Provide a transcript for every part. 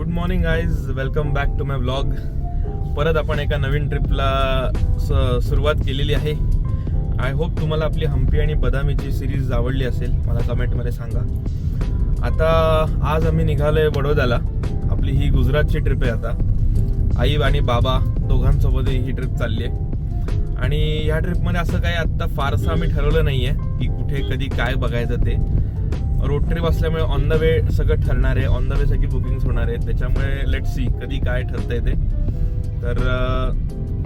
Morning guys, welcome back to my vlog. परत आपण एका नवीन ट्रिपला सुरुवात केलेली आहे. आय होप तुम्हाला आपली हम्पी आणि बदामीची सिरीज आवडली असेल. मला कमेंटमध्ये सांगा. आता आज आम्ही निघालोय बडोद्याला. आपली ही गुजरातची ट्रिप आहे. आता आई आणि बाबा दोघांसोबत ही ट्रिप चालली आहे. आणि ह्या ट्रिपमध्ये असं काही आत्ता फारसं आम्ही ठरवलं नाही आहे की कुठे कधी काय बघायचं ते. रोड ट्रिप असल्यामुळे ऑन द वे सगळं ठरणार आहे. ऑन द वे सगळी बुकिंग्स होणार आहे. त्याच्यामुळे लेट्स सी कधी काय ठरतंय ते. तर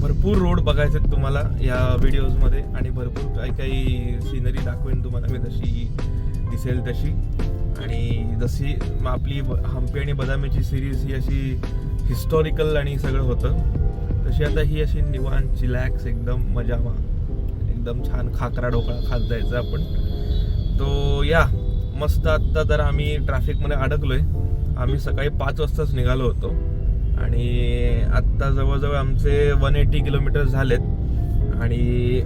भरपूर रोड बघायचे आहेत तुम्हाला या व्हिडिओजमध्ये आणि भरपूर काही सीनरी दाखवेन तुम्हाला मी जशी दिसेल तशी. आणि जशी आपली हम्पी आणि बदामीची सिरीज ही अशी हिस्टॉरिकल आणि सगळं होतं, तशी आता ही अशी निवांत चिलॅक्स एकदम मजामा एकदम छान खाकरा ढोकळा खात जायचं आपण. तो या मस्त. आत्ता तर आम्ही ट्रॅफिकमध्ये अडकलोय. आम्ही सकाळी 5 वाजताच निघालो होतो आणि आत्ता जवळजवळ आमचे 180 किलोमीटर झालेत. आणि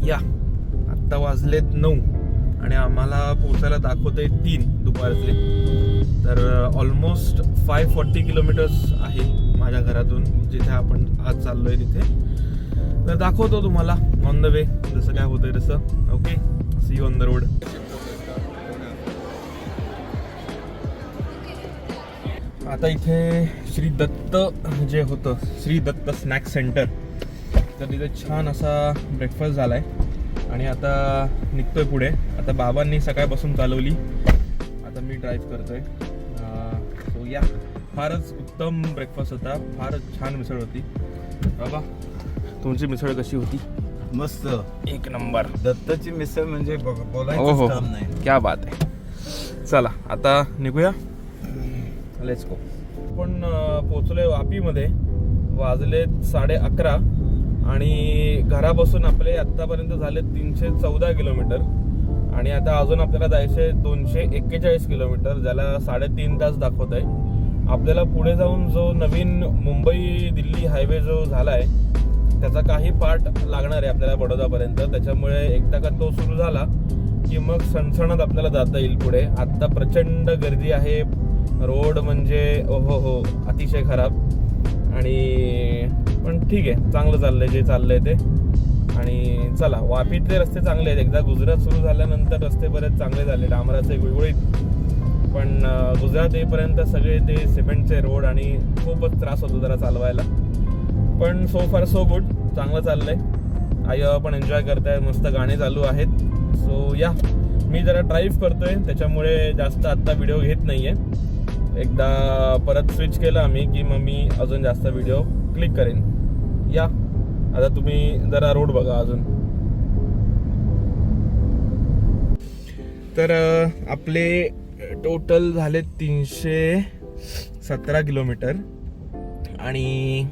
या आत्ता वाजलेत 9 आणि आम्हाला पोचायला दाखवतंय 3 दुपारचे. तर ऑलमोस्ट 540 किलोमीटर्स आहे माझ्या घरातून जिथे आपण आज चाललोय तिथे. तर दाखवतो तुम्हाला ऑन द वे जसं काय होतंय तसं. Okay, see you on the road. आता इथे श्री दत्त जे होतं, श्री दत्त स्नॅक सेंटर, तर तिथे छान असा ब्रेकफास्ट झाला आहे. आणि आता निघतोय पुढे. आता बाबांनी सकाळपासून चालवली, आता मी ड्राईव्ह करतोय. सो या, फारच उत्तम ब्रेकफास्ट होता. फारच छान मिसळ होती. बाबा, तुमची मिसळ कशी होती? मस्त, एक नंबर. दत्तची मिसळ म्हणजे बोलायचं काम नाही. क्या बात आहे. चला आता निघूया. Let's go. पण पोचलोय वापीमध्ये. वाजले 11:30 आणि घरापासून आपले आत्तापर्यंत झाले 314 किलोमीटर. आणि आता अजून आपल्याला जायचे 241 किलोमीटर, ज्याला 3.5 तास दाखवत आहे. आपल्याला पुढे जाऊन जो नवीन मुंबई दिल्ली हायवे जो झाला आहे त्याचा काही पार्ट लागणार आहे आपल्याला बडोदापर्यंत. त्याच्यामुळे एकदा का तो सुरू झाला की मग सणसणत आपल्याला जाता येईल पुढे. आत्ता प्रचंड गर्दी आहे. रोड म्हणजे हो अतिशय खराब. आणि पण ठीक आहे, चांगलं चाललंय जे चाललंय ते. आणि चला, वापीतले रस्ते चांगले आहेत. एकदा गुजरात सुरू झाल्यानंतर रस्ते बरेच चांगले झाले, डांबराचे गुळगुळीत. पण गुजरात येईपर्यंत सगळे ते सिमेंटचे रोड आणि खूपच त्रास होतो जरा चालवायला. पण सो फार सो गुड, चांगलं चाललंय. आई बाबा पण एन्जॉय करतायत, मस्त गाणे चालू आहेत. सो या, मी जरा ड्राईव्ह करतोय त्याच्यामुळे जास्त आत्ता व्हिडिओ घेत नाहीये. एकदा परत स्विच केलं आम्ही की मग मी अजून जास्त व्हिडिओ क्लिक करेन. या, आता तुम्ही जरा रोड बघा अजून. तर आपले टोटल झाले 317 किलोमीटर आणि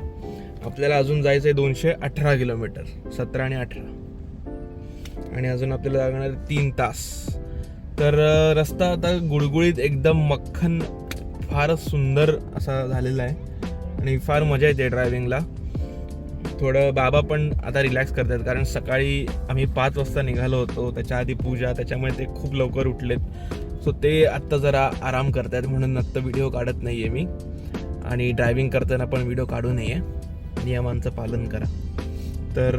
आपल्याला अजून जायचं आहे 218 किलोमीटर. 17 आणि 18 आणि अजून आपल्याला लागणार 3 तास. तर रस्ता आता गुळगुळीत एकदम मक्खन, फारच सुंदर असा झालेला आहे आणि फार मजा येते ड्रायव्हिंगला. थोडं बाबा पण आता रिलॅक्स करतात कारण सकाळी आम्ही 5 वाजता निघालो होतो. त्याच्या आधी पूजा, त्याच्यामुळे ते खूप लवकर उठलेत. सो ते आत्ता जरा आराम करतात, म्हणून आत्ता व्हिडिओ काढत नाही आहे मी. आणि ड्रायव्हिंग करताना पण व्हिडिओ काढू नये, नियमांचं पालन करा. तर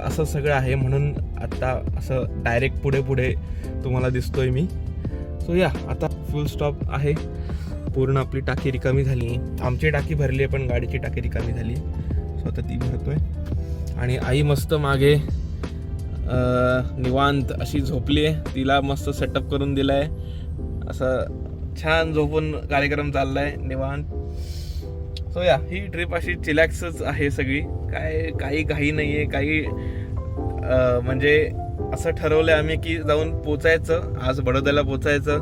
असं सगळं आहे, म्हणून आत्ता असं डायरेक्ट पुढे तुम्हाला दिसतोय मी. सो या, आता फुल स्टॉप आहे. पूर्ण आपली टाकी रिकामी झाली. आमची टाकी भरली आहे पण गाडीची टाकी रिकामी झाली. सो आता ती भरतोय. आणि आई मस्त मागे निवांत अशी झोपली आहे. तिला मस्त सेटअप करून दिला आहे. असं छान झोपून कार्यक्रम चाललाय निवांत. सो या, ही ट्रिप अशी चिलॅक्सच आहे सगळी. काही घाई नाही आहे. काही म्हणजे असं ठरवलं आम्ही की जाऊन पोचायचं, आज बडोद्याला पोचायचं,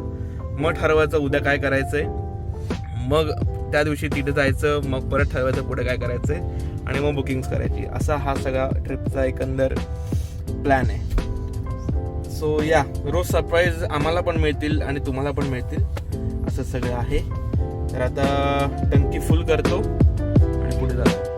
मग ठरवायचं उद्या काय करायचंय, मग त्या दिवशी तिथे जायचं, मग परत ठरवायचं पुढे काय करायचंय आणि मग बुकिंग्स करायची. असा हा सगळा ट्रिपचा एकंदर प्लॅन आहे. सो या, रोज सरप्राईज आम्हाला पण मिळतील आणि तुम्हाला पण मिळतील, असं सगळं आहे. तर आता टंकी फुल करतो आणि पुढे जातो.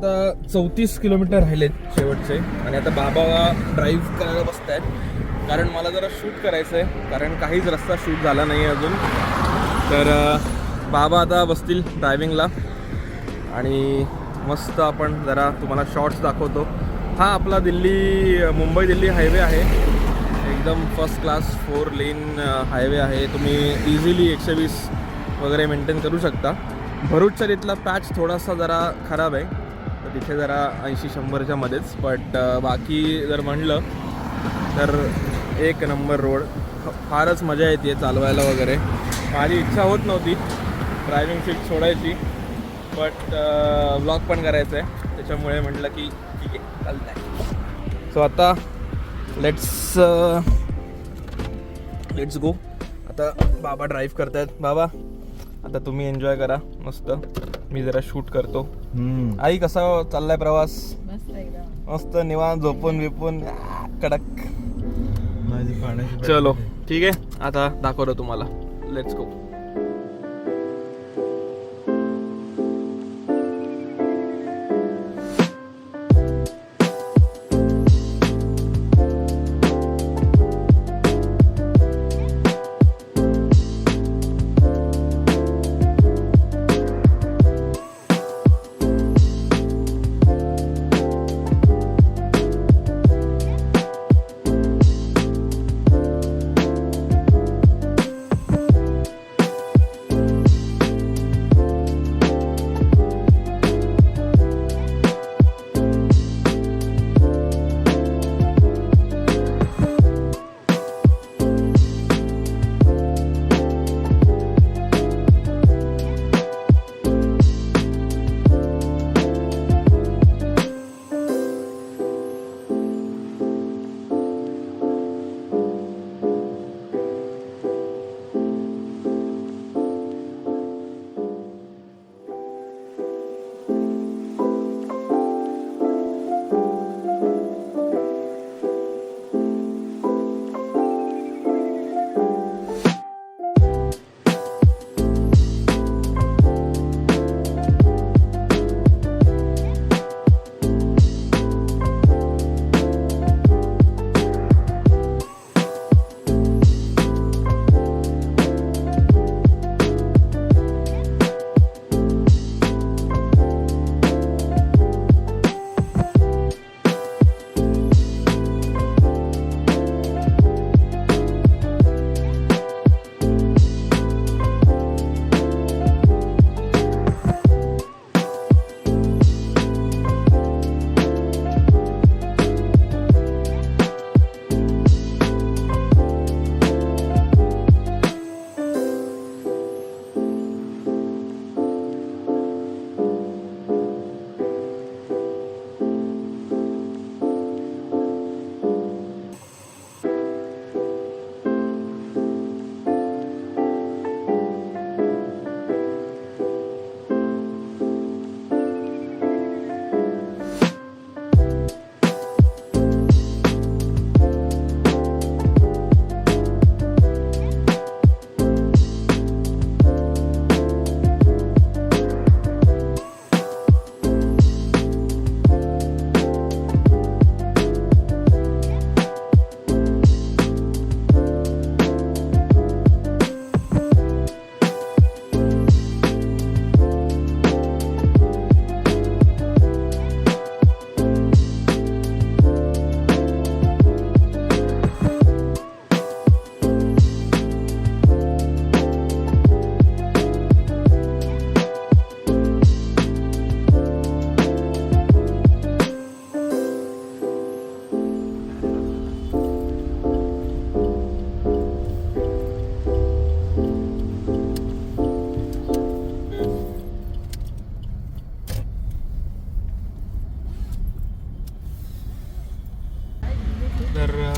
आता 34 किलोमीटर राहिलेत शेवटचे आणि आता बाबा ड्राईव्ह करायला बसत आहेत कारण मला जरा शूट करायचं आहे कारण काहीच रस्ता शूट झाला नाही अजून. तर बाबा आता बसतील ड्रायव्हिंगला आणि मस्त आपण जरा तुम्हाला शॉर्ट्स दाखवतो. हा आपला मुंबई दिल्ली हायवे आहे, एकदम फर्स्ट क्लास 4 लेन हायवे आहे. तुम्ही इझिली 120 वगैरे मेंटेन करू शकता. भरूचच्या तिथला पॅच थोडासा जरा खराब आहे, तर तिथे जरा 80-100च्या मध्येच. बट बाकी जर म्हणलं तर एक नंबर रोड. फारच मजा येते चालवायला वगैरे. माझी इच्छा होत नव्हती ड्रायव्हिंग सीट सोडायची, बट व्लॉग पण करायचं आहे त्याच्यामुळे म्हटलं की ठीक आहे चालतं आहे. सो आता लेट्स गो. आता बाबा ड्राईव्ह करतायत. बाबा आता तुम्ही एन्जॉय करा मस्त, मी जरा शूट करतो. आई कसा चाललाय प्रवास? मस्त निवांत झोपून बिपून कडक. माझी पाण्याची चलो ठीक आहे, आता दाखवतो तुम्हाला. Let's go.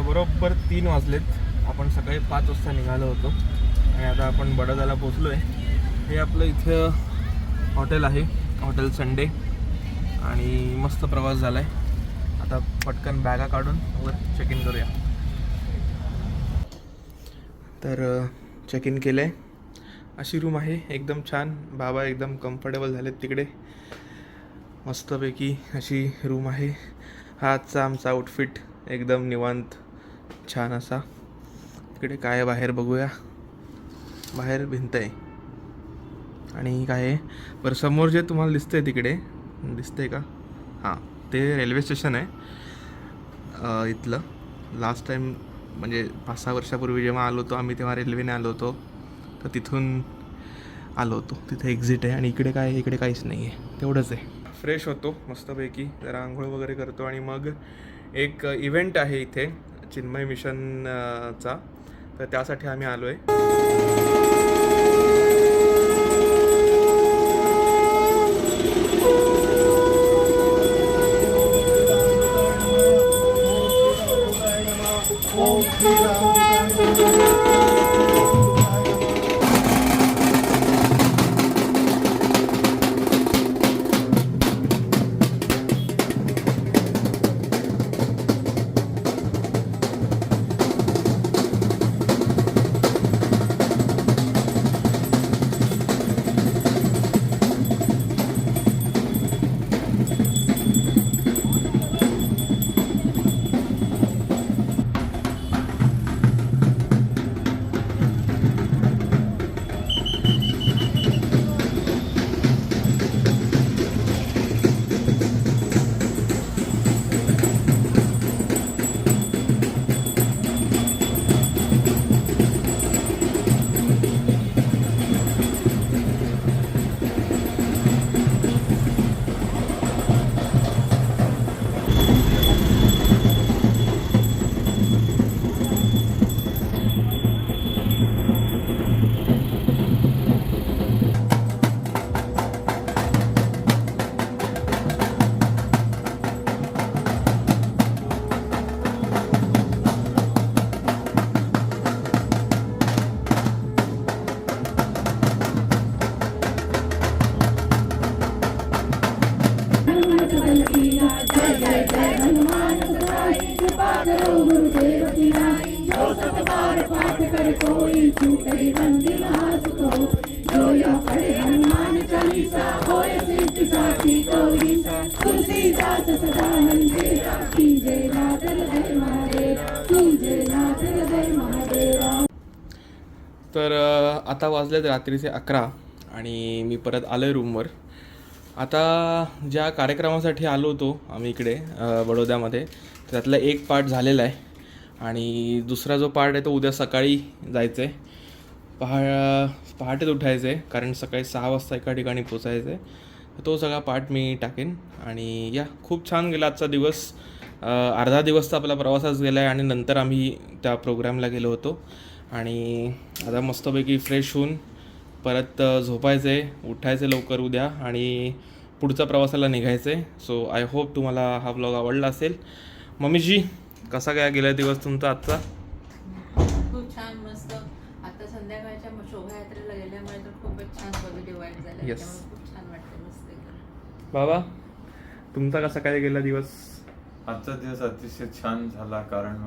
बरोबर 3 वाजलेत. आपण सकाळी 5 वाजता निघालो होतो आणि आता आपण बडोद्याला पोचलो आहे. हे आपलं इथं हॉटेल आहे, हॉटेल संडे, आणि मस्त प्रवास झाला आहे. आता पटकन बॅगा काढून वर चेक इन करूया. तर चेक इन केलं आहे. अशी रूम आहे, एकदम छान. बाबा एकदम कम्फर्टेबल झालेत तिकडे. मस्तपैकी अशी रूम आहे. हा आजचा आमचा आउटफिट एकदम निवांत छान असा. तिकडे काय आहे बाहेर बघूया. बाहेर भिंत आहे आणि काय आहे बरं समोर जे तुम्हाला दिसतंय तिकडे दिसतंय का? हां ते रेल्वे स्टेशन आहे इथलं. लास्ट टाईम म्हणजे 5-6 वर्षापूर्वी जेव्हा आलो होतो आम्ही तेव्हा रेल्वेने आलो होतो तर तिथून आलो होतो. तिथे एक्झिट आहे आणि इकडे काय आहे? इकडे काहीच नाही आहे. तेवढंच आहे. फ्रेश होतो मस्तपैकी जरा आंघोळ वगैरे करतो आणि मग एक इव्हेंट आहे इथे चिन्मय मिशनचा तर त्यासाठी आम्ही आलो आहे. तर आता वाजलेत रात्रीचे 11 आणि मी परत आलो आहे रूमवर. आता ज्या कार्यक्रमासाठी आलो होतो आम्ही इकडे बडोद्यामध्ये त्यातला एक पार्ट झालेला आहे आणि दुसरा जो पार्ट आहे तो उद्या सकाळी जायचं आहे. पहाटेच उठायचं आहे कारण सकाळी 6 वाजता एका ठिकाणी पोचायचं आहे. तो सगळा पार्ट मी टाकेन आणि या खूप छान गेला आजचा दिवस. अर्धा दिवस तर आपला प्रवासाच गेला आहे आणि नंतर आम्ही त्या प्रोग्रामला गेलो होतो आणि आता मस्तपैकी फ्रेश होऊन परत झोपायचं आहे, उठायचं लवकर उद्या आणि पुढच्या प्रवासाला निघायचं आहे. सो आय होप तुम्हाला हा व्लॉग आवडला असेल. मम्मीजी कसा काय गेला दिवस तुमचा आजचा? खूप छान मस्त. आता संध्याकाळच्या शोभायात्रेला गेल्यामुळे तर खूपच छान पॉझिटिव्ह वाईब झाला. Yes. त्यामुळे खूप छान वाटतं मस्त एकदम. बाबा तुमचा कसा काय गेला दिवस? आजचा दिवस अतिशय छान झाला कारण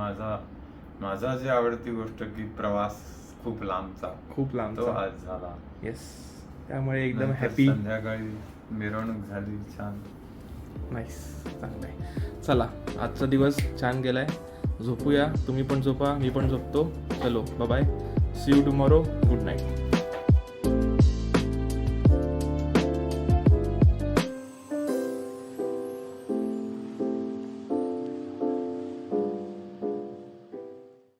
माझा जी आवडती गोष्ट की प्रवास खूप लांबचा खूप लांब तो आज झाला. येस त्यामुळे एकदम नंतर हॅपी. संध्याकाळी मिरवणूक झाली छान. नाईस चांगलं आहे. चला आजचा दिवस छान गेलाय. झोपूया. तुम्ही पण झोपा, मी पण झोपतो. चलो bye bye. See you tomorrow. Good night.